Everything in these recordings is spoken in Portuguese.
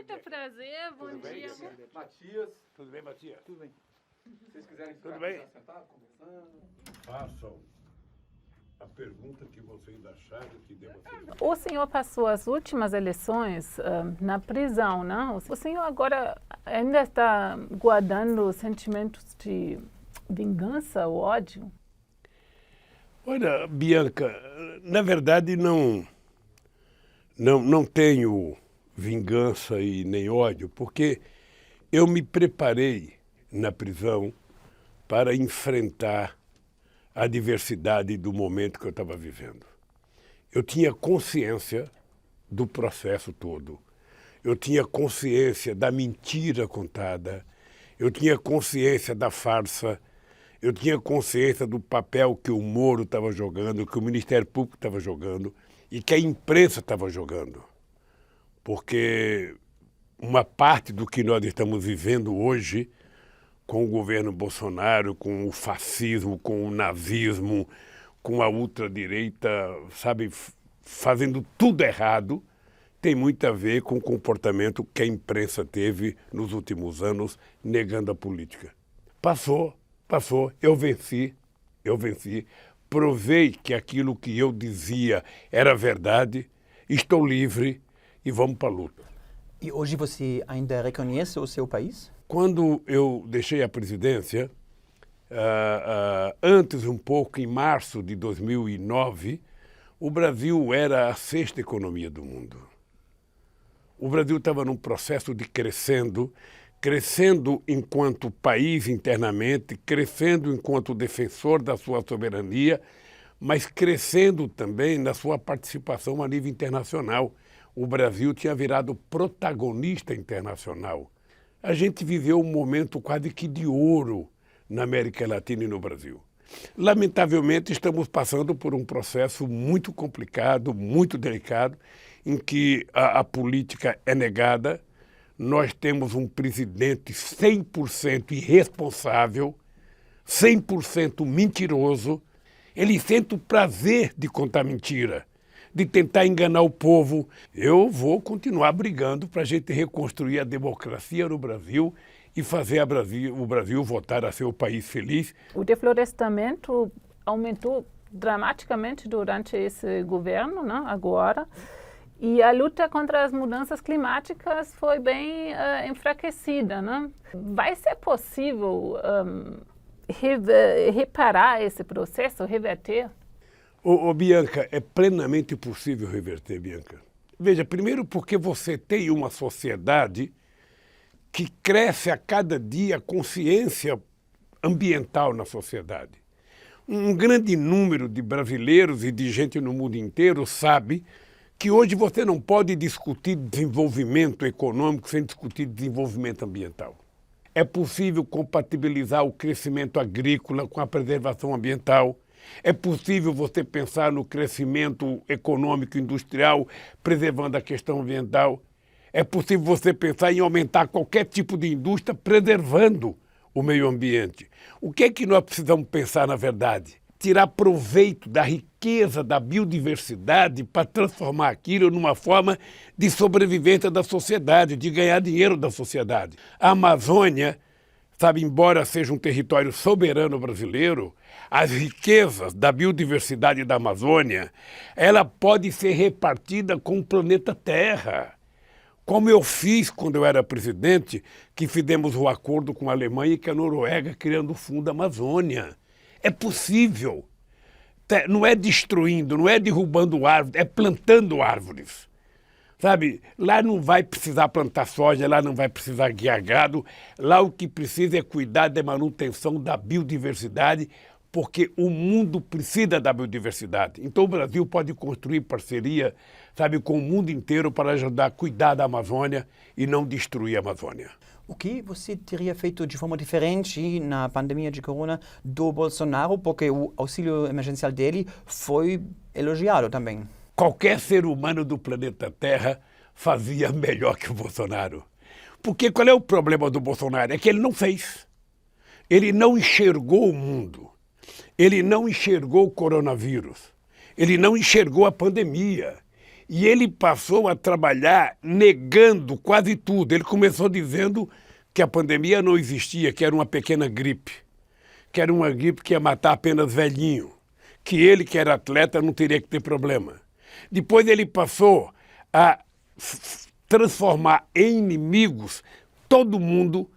Muito prazer, bom dia. Matias. Tudo bem, Matias? Tudo bem. Se vocês quiserem ficar Tudo bem? sentados, conversando. Façam a pergunta que vocês acharem que deva ser. O senhor passou as últimas eleições na prisão, não? O senhor agora ainda está guardando sentimentos de vingança ou ódio? Olha, Bianca, na verdade não tenho vingança e nem ódio, porque eu me preparei na prisão para enfrentar a adversidade do momento que eu estava vivendo. Eu tinha consciência do processo todo. Eu tinha consciência da mentira contada. Eu tinha consciência da farsa. Eu tinha consciência do papel que o Moro estava jogando, que o Ministério Público estava jogando e que a imprensa estava jogando. Porque uma parte do que nós estamos vivendo hoje, com o governo Bolsonaro, com o fascismo, com o nazismo, com a ultradireita, sabe, fazendo tudo errado, tem muito a ver com o comportamento que a imprensa teve nos últimos anos negando a política. Passou, eu venci, provei que aquilo que eu dizia era verdade, estou livre e vamos para a luta. E hoje você ainda reconhece o seu país? Quando eu deixei a presidência, antes um pouco, em março de 2009, o Brasil era a sexta economia do mundo. O Brasil estava num processo de crescendo enquanto país internamente, crescendo enquanto defensor da sua soberania, mas crescendo também na sua participação a nível internacional. O Brasil tinha virado protagonista internacional. A gente viveu um momento quase que de ouro na América Latina e no Brasil. Lamentavelmente, estamos passando por um processo muito complicado, muito delicado, em que a política é negada. Nós temos um presidente 100% irresponsável, 100% mentiroso. Ele sente o prazer de contar mentira, de tentar enganar o povo. Eu vou continuar brigando para a gente reconstruir a democracia no Brasil e fazer o Brasil voltar a ser o país feliz. O deflorestamento aumentou dramaticamente durante esse governo, né, agora. E a luta contra as mudanças climáticas foi bem enfraquecida, né? Vai ser possível reparar esse processo, reverter? Bianca, é plenamente possível reverter, Bianca. Veja, primeiro porque você tem uma sociedade que cresce a cada dia a consciência ambiental na sociedade. Um grande número de brasileiros e de gente no mundo inteiro sabe que hoje você não pode discutir desenvolvimento econômico sem discutir desenvolvimento ambiental. É possível compatibilizar o crescimento agrícola com a preservação ambiental. É possível você pensar no crescimento econômico e industrial preservando a questão ambiental. É possível você pensar em aumentar qualquer tipo de indústria preservando o meio ambiente. O que é que nós precisamos pensar, na verdade? Tirar proveito da riqueza da biodiversidade para transformar aquilo numa forma de sobrevivência da sociedade, de ganhar dinheiro da sociedade. A Amazônia, sabe, embora seja um território soberano brasileiro, as riquezas da biodiversidade da Amazônia, ela pode ser repartida com o planeta Terra. Como eu fiz quando eu era presidente, que fizemos o acordo com a Alemanha e com a Noruega, criando o Fundo Amazônia. É possível. Não é destruindo, não é derrubando árvores, é plantando árvores. Sabe, lá não vai precisar plantar soja, lá não vai precisar guiar gado, lá o que precisa é cuidar da manutenção da biodiversidade, porque o mundo precisa da biodiversidade. Então o Brasil pode construir parceria, sabe, com o mundo inteiro para ajudar a cuidar da Amazônia e não destruir a Amazônia. O que você teria feito de forma diferente na pandemia de corona do Bolsonaro, porque o auxílio emergencial dele foi elogiado também? Qualquer ser humano do planeta Terra fazia melhor que o Bolsonaro. Porque qual é o problema do Bolsonaro? É que ele não fez. Ele não enxergou o mundo. Ele não enxergou o coronavírus. Ele não enxergou a pandemia. E ele passou a trabalhar negando quase tudo. Ele começou dizendo que a pandemia não existia, que era uma pequena gripe, que era uma gripe que ia matar apenas velhinho, que ele, que era atleta, não teria que ter problema. Depois ele passou a transformar em inimigos todo mundo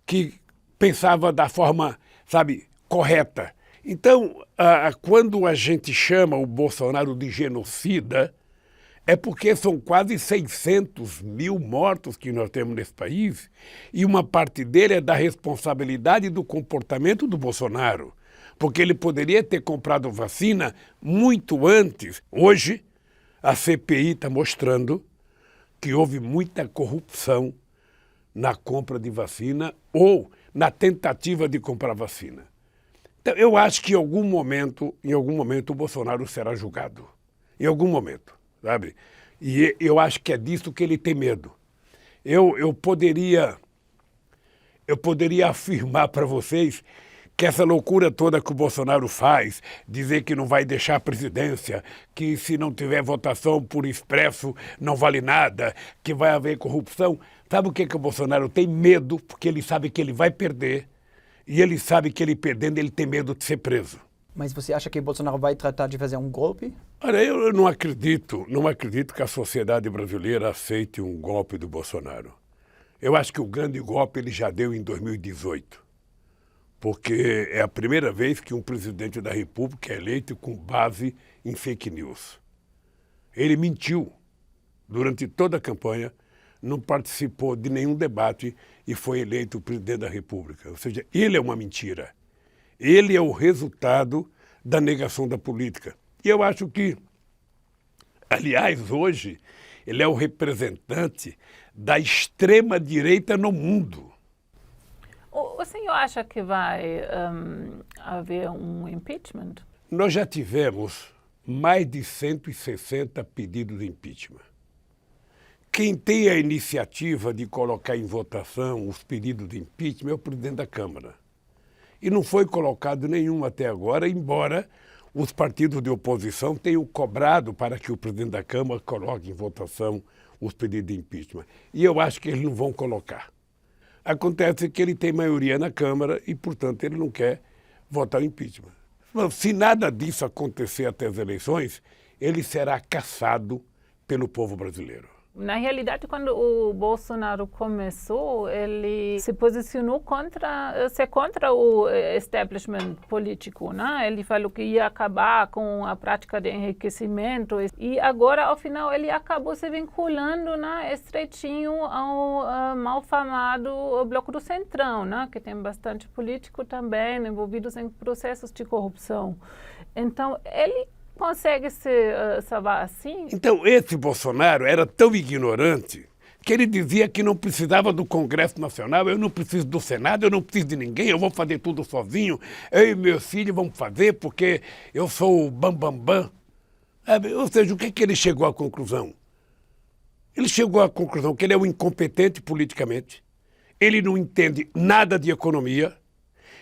que pensava da forma, sabe, correta. Então, quando a gente chama o Bolsonaro de genocida, é porque são quase 600 mil mortos que nós temos nesse país e uma parte dele é da responsabilidade do comportamento do Bolsonaro, porque ele poderia ter comprado vacina muito antes. Hoje, a CPI está mostrando que houve muita corrupção na compra de vacina ou na tentativa de comprar vacina. Então, eu acho que em algum momento o Bolsonaro será julgado. Em algum momento, sabe? E eu acho que é disso que ele tem medo. Eu poderia afirmar para vocês que essa loucura toda que o Bolsonaro faz, dizer que não vai deixar a presidência, que se não tiver votação por expresso não vale nada, que vai haver corrupção. Sabe o que o Bolsonaro tem medo? Porque ele sabe que ele vai perder e ele sabe que ele perdendo ele tem medo de ser preso. Mas você acha que Bolsonaro vai tratar de fazer um golpe? Olha, eu não acredito que a sociedade brasileira aceite um golpe do Bolsonaro. Eu acho que o grande golpe ele já deu em 2018. Porque é a primeira vez que um presidente da República é eleito com base em fake news. Ele mentiu durante toda a campanha, não participou de nenhum debate e foi eleito presidente da República. Ou seja, ele é uma mentira. Ele é o resultado da negação da política. E eu acho que, aliás, hoje, ele é o representante da extrema-direita no mundo. O senhor acha que vai haver um impeachment? Nós já tivemos mais de 160 pedidos de impeachment. Quem tem a iniciativa de colocar em votação os pedidos de impeachment é o presidente da Câmara. E não foi colocado nenhum até agora, embora os partidos de oposição tenham cobrado para que o presidente da Câmara coloque em votação os pedidos de impeachment. E eu acho que eles não vão colocar. Acontece que ele tem maioria na Câmara e, portanto, ele não quer votar o impeachment. Se nada disso acontecer até as eleições, ele será caçado pelo povo brasileiro. Na realidade, quando o Bolsonaro começou, ele se posicionou contra o establishment político, né? Ele falou que ia acabar com a prática de enriquecimento e agora, ao final, ele acabou se vinculando, né, estreitinho ao malfamado Bloco do Centrão, né? Que tem bastante político também envolvidos em processos de corrupção. Então, ele consegue se salvar assim? Então, esse Bolsonaro era tão ignorante que ele dizia que não precisava do Congresso Nacional, eu não preciso do Senado, eu não preciso de ninguém, eu vou fazer tudo sozinho, eu e meus filhos vamos fazer porque eu sou o bambambam. Ou seja, o que ele chegou à conclusão? Ele chegou à conclusão que ele é um incompetente politicamente, ele não entende nada de economia,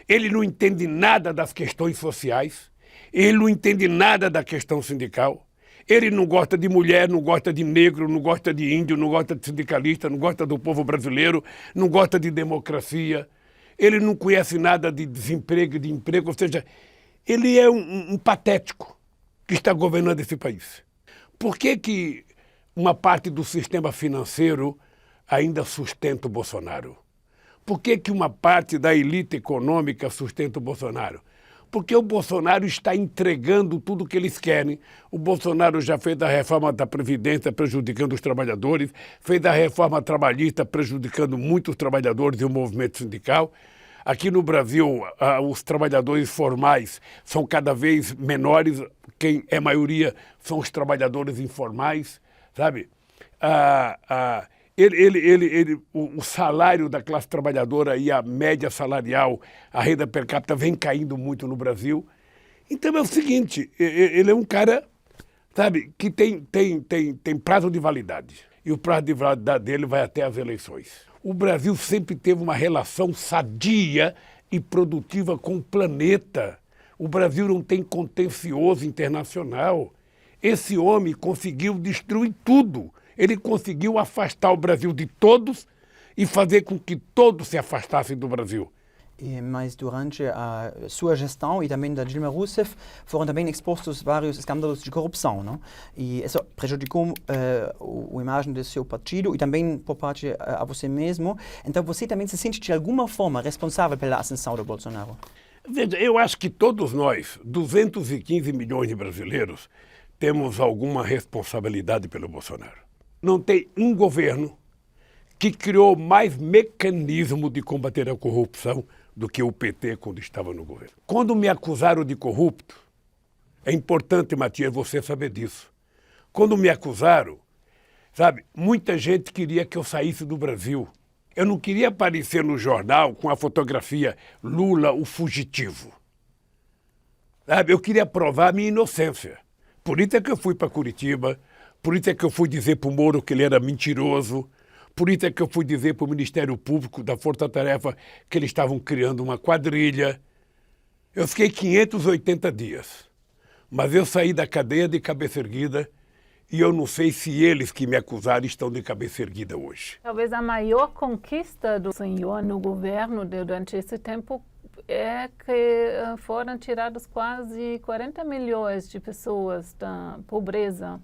ele não entende nada das questões sociais, ele não entende nada da questão sindical. Ele não gosta de mulher, não gosta de negro, não gosta de índio, não gosta de sindicalista, não gosta do povo brasileiro, não gosta de democracia. Ele não conhece nada de desemprego e de emprego. Ou seja, ele é um patético que está governando esse país. Por que uma parte do sistema financeiro ainda sustenta o Bolsonaro? Por que uma parte da elite econômica sustenta o Bolsonaro? Porque o Bolsonaro está entregando tudo o que eles querem. O Bolsonaro já fez a reforma da Previdência prejudicando os trabalhadores, fez a reforma trabalhista prejudicando muitos trabalhadores e o movimento sindical. Aqui no Brasil, os trabalhadores formais são cada vez menores, quem é maioria são os trabalhadores informais, sabe? O salário da classe trabalhadora e a média salarial, a renda per capita vem caindo muito no Brasil. Então é o seguinte, ele é um cara, sabe, que tem prazo de validade. E o prazo de validade dele vai até as eleições. O Brasil sempre teve uma relação sadia e produtiva com o planeta. O Brasil não tem contencioso internacional. Esse homem conseguiu destruir tudo. Ele conseguiu afastar o Brasil de todos e fazer com que todos se afastassem do Brasil. Mas durante a sua gestão e também da Dilma Rousseff foram também expostos vários escândalos de corrupção, não? E isso prejudicou a imagem do seu partido e também por parte a você mesmo. Então você também se sente de alguma forma responsável pela ascensão do Bolsonaro? Veja, eu acho que todos nós, 215 milhões de brasileiros, temos alguma responsabilidade pelo Bolsonaro. Não tem um governo que criou mais mecanismo de combater a corrupção do que o PT quando estava no governo. Quando me acusaram de corrupto, é importante, Matias, você saber disso. Quando me acusaram, sabe, muita gente queria que eu saísse do Brasil. Eu não queria aparecer no jornal com a fotografia Lula, o fugitivo. Sabe, eu queria provar a minha inocência. Por isso é que eu fui para Curitiba, por isso é que eu fui dizer para o Moro que ele era mentiroso, por isso é que eu fui dizer para o Ministério Público da Força Tarefa que eles estavam criando uma quadrilha. Eu fiquei 580 dias, mas eu saí da cadeia de cabeça erguida e eu não sei se eles que me acusaram estão de cabeça erguida hoje. Talvez a maior conquista do senhor no governo durante esse tempo é que foram tirados quase 40 milhões de pessoas da pobreza.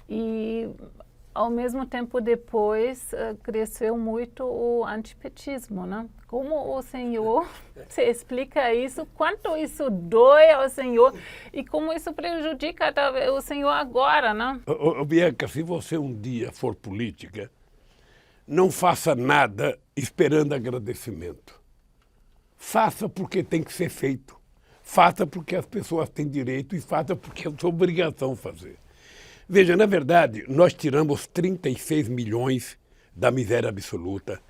E, ao mesmo tempo, depois, cresceu muito o antipetismo, né? Como o senhor se explica isso? Quanto isso dói ao senhor? E como isso prejudica o senhor agora, né? Bianca, se você um dia for política, não faça nada esperando agradecimento. Faça porque tem que ser feito. Faça porque as pessoas têm direito e faça porque é sua obrigação fazer. Veja, na verdade, nós tiramos 36 milhões da miséria absoluta.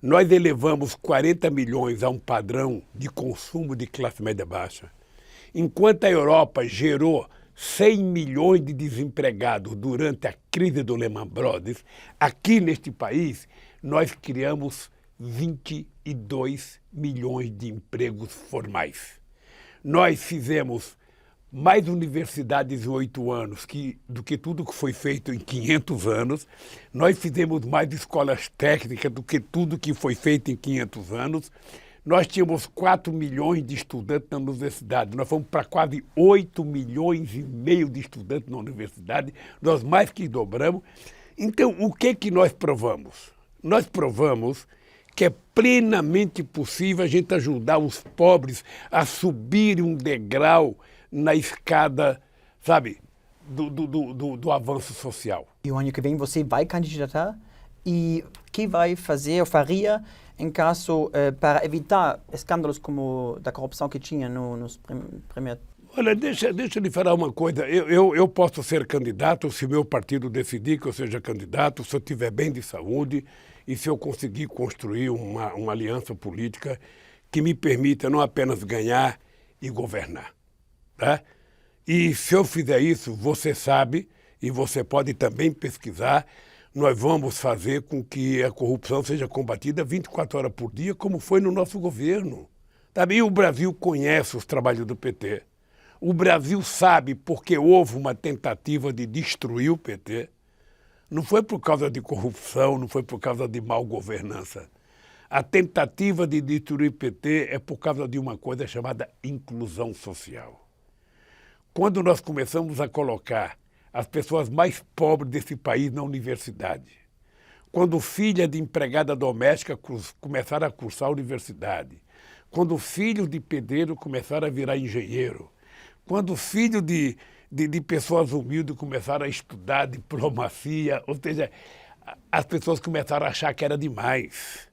Nós elevamos 40 milhões a um padrão de consumo de classe média baixa. Enquanto a Europa gerou 100 milhões de desempregados durante a crise do Lehman Brothers, aqui neste país nós criamos 22 milhões de empregos formais. Nós fizemos mais universidades em 8 anos do que tudo que foi feito em 500 anos. Nós fizemos mais escolas técnicas do que tudo que foi feito em 500 anos. Nós tínhamos 4 milhões de estudantes na universidade. Nós fomos para quase 8 milhões e meio de estudantes na universidade. Nós mais que dobramos. Então, o que nós provamos? Nós provamos que é plenamente possível a gente ajudar os pobres a subir um degrau na escada, sabe, do avanço social. E o ano que vem você vai candidatar? E o que vai fazer ou faria em caso para evitar escândalos como da corrupção que tinha nos primeiros... Olha, deixa eu lhe falar uma coisa. Eu posso ser candidato se meu partido decidir que eu seja candidato, se eu estiver bem de saúde e se eu conseguir construir uma aliança política que me permita não apenas ganhar e governar. Tá? E se eu fizer isso, você sabe, e você pode também pesquisar, nós vamos fazer com que a corrupção seja combatida 24 horas por dia, como foi no nosso governo. Também o Brasil conhece os trabalhos do PT. O Brasil sabe porque houve uma tentativa de destruir o PT. Não foi por causa de corrupção, não foi por causa de mal governança. A tentativa de destruir o PT é por causa de uma coisa chamada inclusão social. Quando nós começamos a colocar as pessoas mais pobres desse país na universidade, quando filha de empregada doméstica começaram a cursar a universidade, quando filhos de pedreiro começaram a virar engenheiro, quando filhos de pessoas humildes começaram a estudar diplomacia, ou seja, as pessoas começaram a achar que era demais,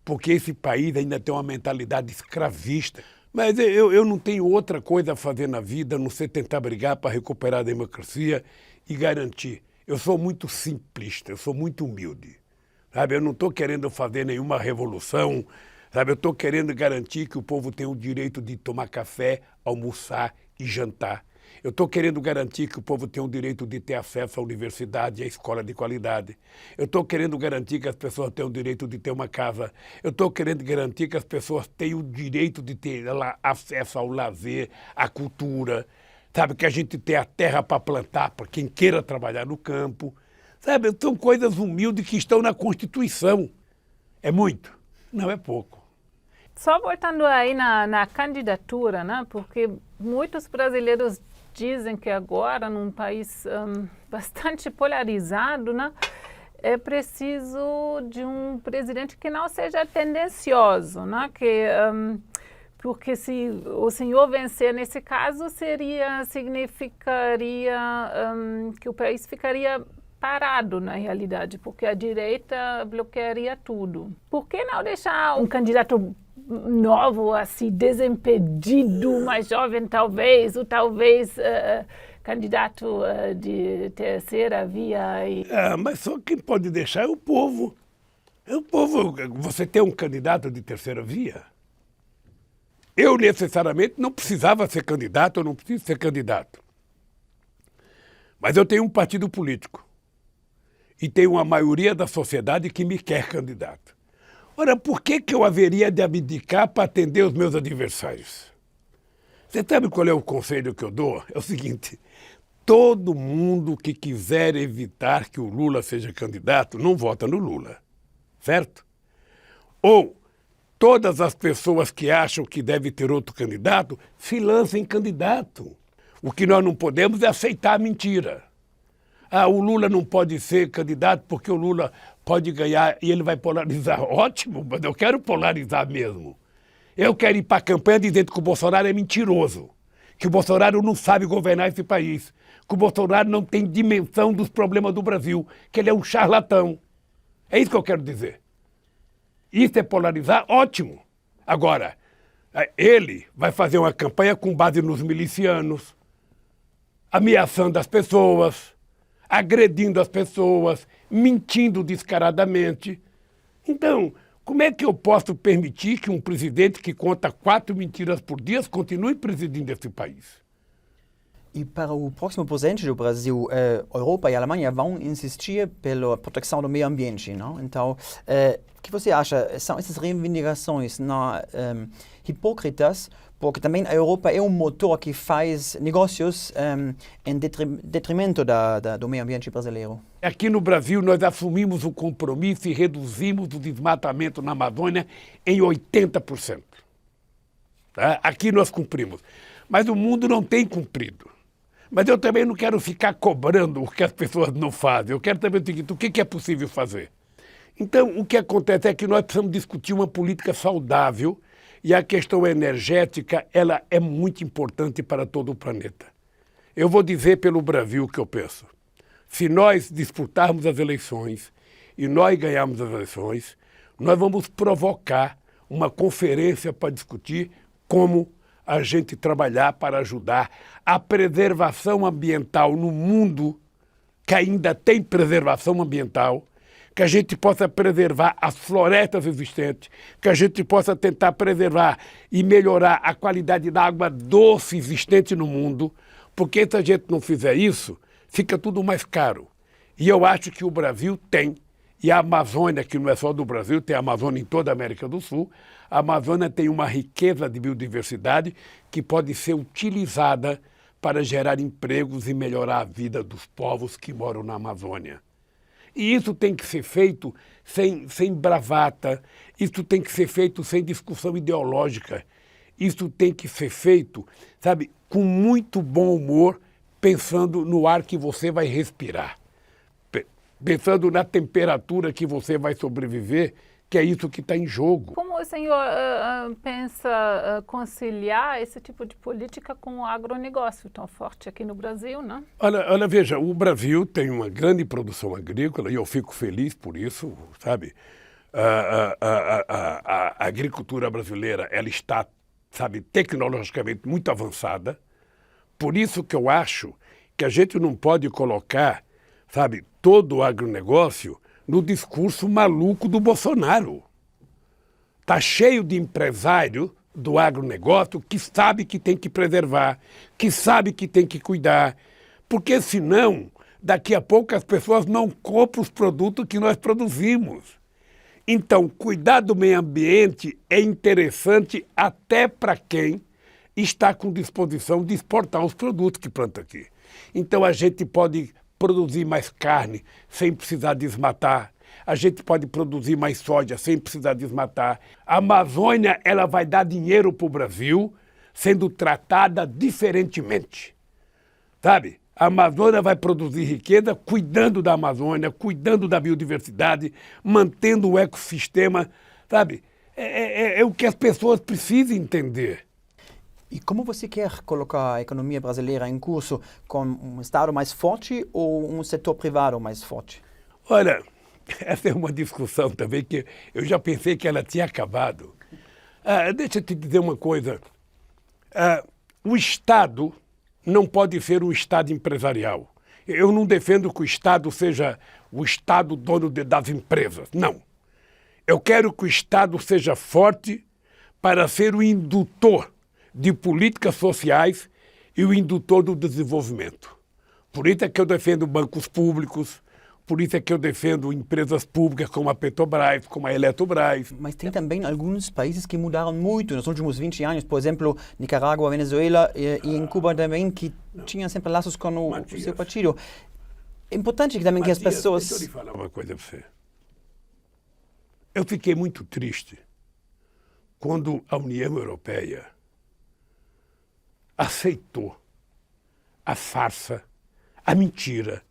porque esse país ainda tem uma mentalidade escravista. Mas eu não tenho outra coisa a fazer na vida, a não ser tentar brigar para recuperar a democracia e garantir. Eu sou muito simplista, eu sou muito humilde. Sabe? Eu não estou querendo fazer nenhuma revolução, sabe? Eu estou querendo garantir que o povo tem o direito de tomar café, almoçar e jantar. Eu estou querendo garantir que o povo tem o direito de ter acesso à universidade e à escola de qualidade. Eu estou querendo garantir que as pessoas têm o direito de ter uma casa. Eu estou querendo garantir que as pessoas têm o direito de ter acesso ao lazer, à cultura. sabe, que a gente tenha terra para plantar para quem queira trabalhar no campo, sabe, são coisas humildes que estão na Constituição. É muito? Não é pouco. Só voltando aí na candidatura, né? Porque muitos brasileiros dizem que agora, num país bastante polarizado, né? É preciso de um presidente que não seja tendencioso, né? Porque se o senhor vencer nesse caso, significaria que o país ficaria parado, na realidade, porque a direita bloquearia tudo. Por que não deixar um candidato novo, assim, desimpedido, mais jovem talvez, ou talvez candidato de terceira via? Mas só quem pode deixar é o povo. É o povo. Você tem um candidato de terceira via? Eu, necessariamente, não precisava ser candidato, eu não preciso ser candidato. Mas eu tenho um partido político. E tenho uma maioria da sociedade que me quer candidato. Ora, por que eu haveria de abdicar para atender os meus adversários? Você sabe qual é o conselho que eu dou? É o seguinte: todo mundo que quiser evitar que o Lula seja candidato, não vota no Lula, certo? Ou todas as pessoas que acham que deve ter outro candidato, se lancem candidato. O que nós não podemos é aceitar a mentira. O Lula não pode ser candidato porque o Lula pode ganhar e ele vai polarizar. Ótimo, mas eu quero polarizar mesmo. Eu quero ir para a campanha dizendo que o Bolsonaro é mentiroso, que o Bolsonaro não sabe governar esse país, que o Bolsonaro não tem dimensão dos problemas do Brasil, que ele é um charlatão. É isso que eu quero dizer. Isso é polarizar? Ótimo. Agora, ele vai fazer uma campanha com base nos milicianos, ameaçando as pessoas, agredindo as pessoas, mentindo descaradamente. Então, como é que eu posso permitir que um presidente que conta 4 mentiras por dia continue presidindo esse país? E para o próximo presidente do Brasil, a Europa e a Alemanha vão insistir pela proteção do meio ambiente, não? Então, o que você acha? São essas reivindicações hipócritas, porque também a Europa é um motor que faz negócios em detrimento do meio ambiente brasileiro. Aqui no Brasil, nós assumimos o compromisso e reduzimos o desmatamento na Amazônia em 80%. Tá? Aqui nós cumprimos. Mas o mundo não tem cumprido. Mas eu também não quero ficar cobrando o que as pessoas não fazem. Eu quero saber o seguinte: o que é possível fazer? Então, o que acontece é que nós precisamos discutir uma política saudável e a questão energética, ela é muito importante para todo o planeta. Eu vou dizer pelo Brasil o que eu penso. Se nós disputarmos as eleições e nós ganharmos as eleições, nós vamos provocar uma conferência para discutir como a gente trabalhar para ajudar a preservação ambiental no mundo que ainda tem preservação ambiental, que a gente possa preservar as florestas existentes, que a gente possa tentar preservar e melhorar a qualidade da água doce existente no mundo, porque se a gente não fizer isso, fica tudo mais caro. E eu acho que o Brasil tem, e a Amazônia, que não é só do Brasil, tem a Amazônia em toda a América do Sul, a Amazônia tem uma riqueza de biodiversidade que pode ser utilizada para gerar empregos e melhorar a vida dos povos que moram na Amazônia. E isso tem que ser feito sem bravata, isso tem que ser feito sem discussão ideológica, isso tem que ser feito, sabe, com muito bom humor, pensando no ar que você vai respirar, pensando na temperatura que você vai sobreviver, que é isso que está em jogo. Como o senhor pensa conciliar esse tipo de política com o agronegócio tão forte aqui no Brasil, né? Olha, veja, o Brasil tem uma grande produção agrícola e eu fico feliz por isso, sabe? A agricultura brasileira, ela está, sabe, tecnologicamente muito avançada. Por isso que eu acho que a gente não pode colocar, sabe, todo o agronegócio no discurso maluco do Bolsonaro. Está cheio de empresário do agronegócio que sabe que tem que preservar, que sabe que tem que cuidar, porque senão, daqui a pouco as pessoas não compram os produtos que nós produzimos. Então, cuidar do meio ambiente é interessante até para quem está com disposição de exportar os produtos que planta aqui. Então a gente pode produzir mais carne sem precisar desmatar. A gente pode produzir mais soja sem precisar desmatar. A Amazônia, ela vai dar dinheiro para o Brasil sendo tratada diferentemente. Sabe? A Amazônia vai produzir riqueza cuidando da Amazônia, cuidando da biodiversidade, mantendo o ecossistema, sabe? É o que as pessoas precisam entender. E como você quer colocar a economia brasileira em curso, com um Estado mais forte ou um setor privado mais forte? Olha, essa é uma discussão também que eu já pensei que ela tinha acabado. Deixa eu te dizer uma coisa. O Estado não pode ser um Estado empresarial. Eu não defendo que o Estado seja o Estado dono das empresas. Não. Eu quero que o Estado seja forte para ser o indutor de políticas sociais e o indutor do desenvolvimento. Por isso é que eu defendo bancos públicos, por isso é que eu defendo empresas públicas como a Petrobras, como a Eletrobras. Mas tem também alguns países que mudaram muito nos últimos 20 anos, por exemplo, Nicarágua, Venezuela e em Cuba também, que tinham sempre laços com o seu partido. É importante também que as pessoas... Deixa eu lhe falar uma coisa para você. Eu fiquei muito triste quando a União Europeia aceitou a farsa, a mentira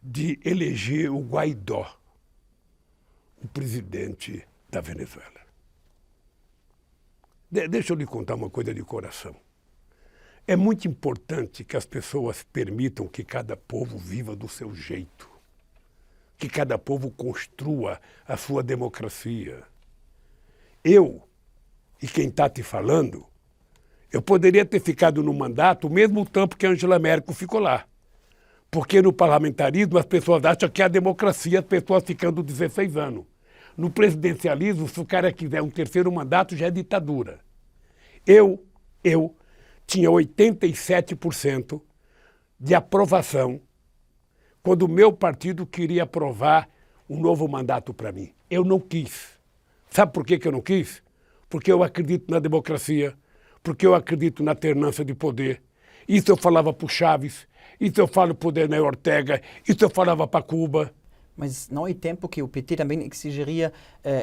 de eleger o Guaidó, o presidente da Venezuela. Deixa eu lhe contar uma coisa de coração. É muito importante que as pessoas permitam que cada povo viva do seu jeito, que cada povo construa a sua democracia. Eu, e quem está te falando, eu poderia ter ficado no mandato o mesmo tempo que a Angela Merkel ficou lá. Porque no parlamentarismo as pessoas acham que é a democracia, as pessoas ficando 16 anos. No presidencialismo, se o cara quiser um terceiro mandato, já é ditadura. Eu tinha 87% de aprovação quando o meu partido queria aprovar um novo mandato para mim. Eu não quis. Sabe por que eu não quis? Porque eu acredito na democracia, porque eu acredito na alternância de poder. Isso eu falava para o Chaves, isso eu falo para o Daniel Ortega, isso eu falava para Cuba. Mas não é tempo que o PT também exigiria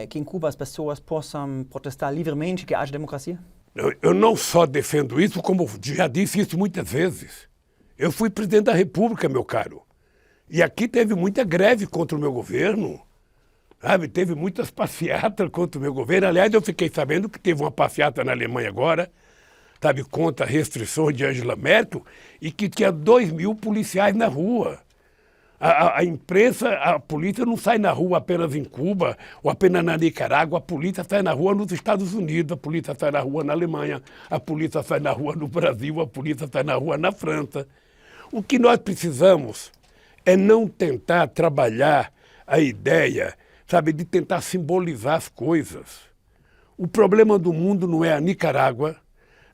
que em Cuba as pessoas possam protestar livremente, que haja democracia? Eu não só defendo isso, como já disse isso muitas vezes. Eu fui presidente da República, meu caro. E aqui teve muita greve contra o meu governo. Sabe? Teve muitas passeatas contra o meu governo. Aliás, eu fiquei sabendo que teve uma passeata na Alemanha agora, sabe, contra restrições de Angela Merkel, e que tinha 2.000 policiais na rua. A imprensa, a polícia não sai na rua apenas em Cuba ou apenas na Nicarágua, a polícia sai na rua nos Estados Unidos, a polícia sai na rua na Alemanha, a polícia sai na rua no Brasil, a polícia sai na rua na França. O que nós precisamos é não tentar trabalhar a ideia, sabe, de tentar simbolizar as coisas. O problema do mundo não é a Nicarágua,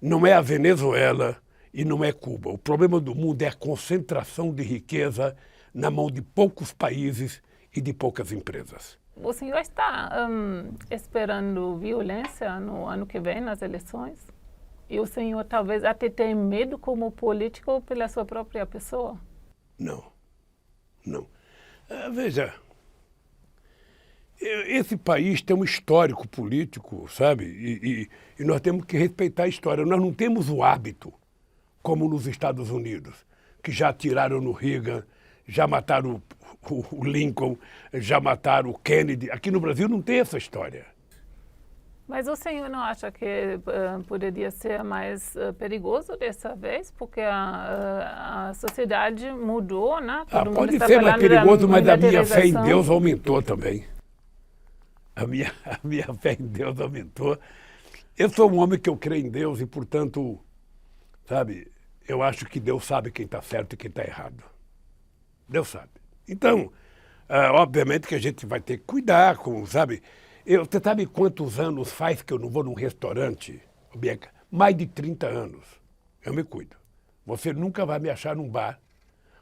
não é a Venezuela e não é Cuba. O problema do mundo é a concentração de riqueza na mão de poucos países e de poucas empresas. O senhor está esperando violência no ano que vem, nas eleições? E o senhor talvez até tem medo como político pela sua própria pessoa? Não. Veja, esse país tem um histórico político, sabe? E nós temos que respeitar a história. Nós não temos o hábito, como nos Estados Unidos, que já atiraram no Reagan, já mataram o Lincoln, já mataram o Kennedy. Aqui no Brasil não tem essa história. Mas o senhor não acha que poderia ser mais perigoso dessa vez? Porque a sociedade mudou, né? Todo mundo pode está ser mais perigoso, mas a minha fé em materialização. Deus aumentou também. A minha fé em Deus aumentou. Eu sou um homem que eu creio em Deus e, portanto, sabe, eu acho que Deus sabe quem está certo e quem está errado. Deus sabe. Então, obviamente que a gente vai ter que cuidar com, sabe? Você sabe quantos anos faz que eu não vou num restaurante, Bianca? Mais de 30 anos. Eu me cuido. Você nunca vai me achar num bar,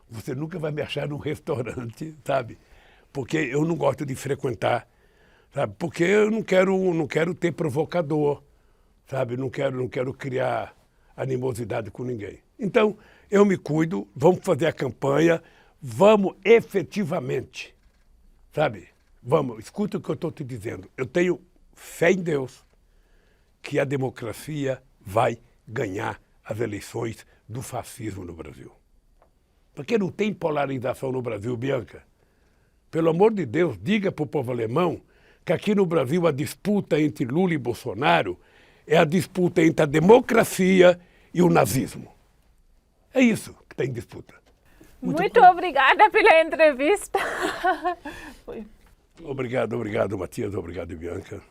você nunca vai me achar num restaurante, sabe? Porque eu não gosto de frequentar, sabe? Porque eu não quero ter provocador, sabe? Não quero criar animosidade com ninguém. Então, eu me cuido, vamos fazer a campanha, vamos efetivamente, sabe? Vamos, escuta o que eu estou te dizendo. Eu tenho fé em Deus que a democracia vai ganhar as eleições do fascismo no Brasil. Porque não tem polarização no Brasil, Bianca. Pelo amor de Deus, diga para o povo alemão que aqui no Brasil a disputa entre Lula e Bolsonaro é a disputa entre a democracia e o nazismo. É isso que está em disputa. Muito obrigada pela entrevista. Obrigado, Matias. Obrigado, Bianca.